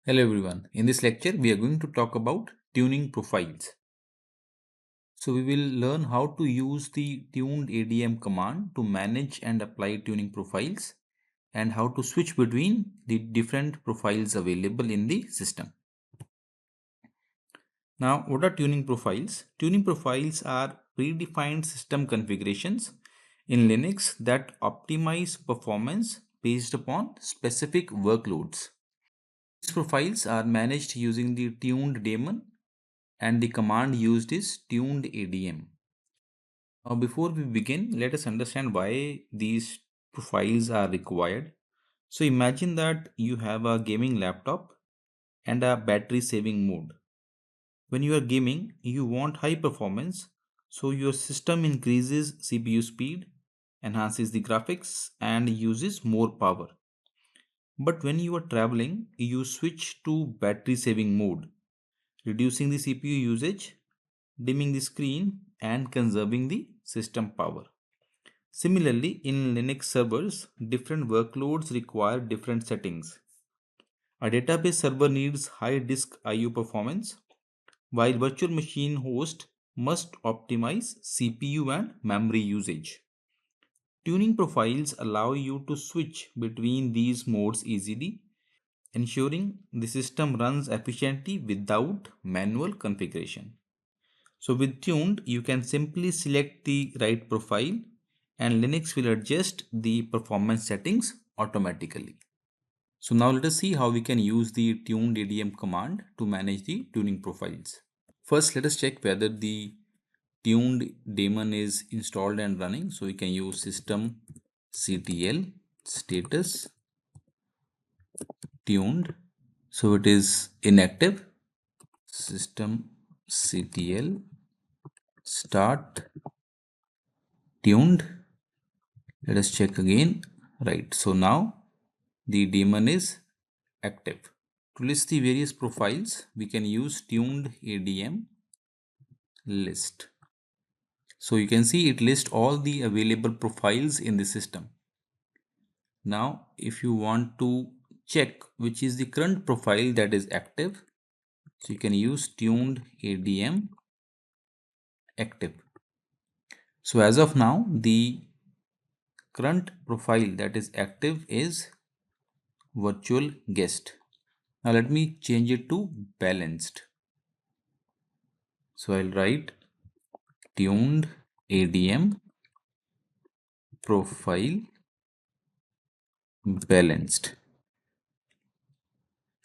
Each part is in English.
Hello everyone. In this lecture, we are going to talk about tuning profiles. So we will learn how to use the tuned-adm command to manage and apply tuning profiles and how to switch between the different profiles available in the system. Now, what are tuning profiles? Tuning profiles are predefined system configurations in Linux that optimize performance based upon specific workloads. These profiles are managed using the tuned daemon and the command used is tuned-adm. Now before we begin, let us understand why these profiles are required. So imagine that you have a gaming laptop and a battery saving mode. When you are gaming, you want high performance, so your system increases CPU speed, enhances the graphics and uses more power. But when you are traveling, you switch to battery saving mode, reducing the CPU usage, dimming the screen and conserving the system power. Similarly, in Linux servers, different workloads require different settings. A database server needs high disk IO performance, while virtual machine host must optimize CPU and memory usage. Tuning profiles allow you to switch between these modes easily, ensuring the system runs efficiently without manual configuration. So with tuned, you can simply select the right profile and Linux will adjust the performance settings automatically. So now let us see how we can use the tuned-adm command to manage the tuning profiles. First, let us check whether the tuned daemon is installed and running. So we can use systemctl status tuned. So it is inactive. Systemctl start tuned. Let us check again. Right, so now the daemon is active. To list the various profiles, we can use tuned-adm list. So you can see it lists all the available profiles in the system. Now if you want to check which is the current profile that is active, so you can use tuned-adm active. So as of now, the current profile that is active is virtual guest. Now let me change it to balanced. So I'll write tuned-adm profile balanced.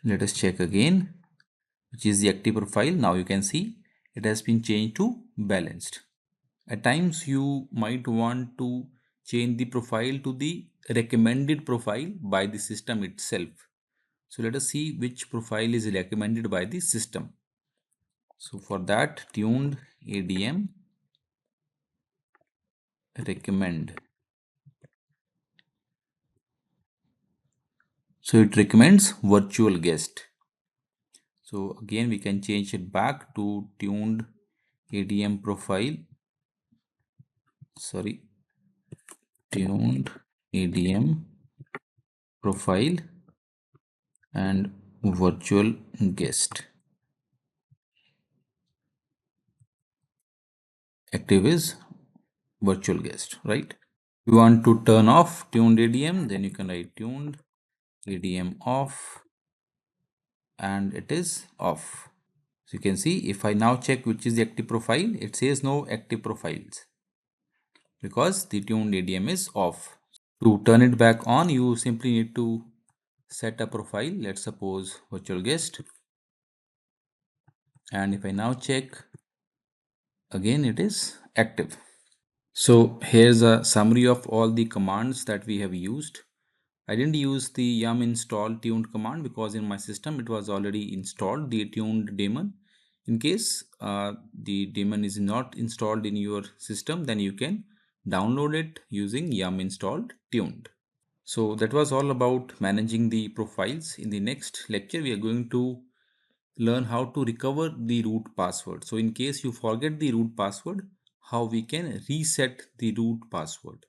Let us check again, which is the active profile. Now you can see it has been changed to balanced. At times you might want to change the profile to the recommended profile by the system itself. So let us see which profile is recommended by the system. So for that, tuned-adm recommend. So it recommends virtual guest. So again we can change it back to tuned-adm profile. Tuned-adm profile and virtual guest. Active is virtual guest, right? You want to turn off tuned-adm, then you can write tuned-adm off and it is off. So you can see if I now check which is the active profile, it says no active profiles because the tuned-adm is off. To turn it back on, you simply need to set a profile. Let's suppose virtual guest. And if I now check, again it is active. So here's a summary of all the commands that we have used. I didn't use the yum install tuned command because in my system it was already installed, the tuned daemon. In case the daemon is not installed in your system, then you can download it using yum installed tuned. So that was all about managing the profiles. In the next lecture, we are going to learn how to recover the root password. So in case you forget the root password, how we can reset the root password.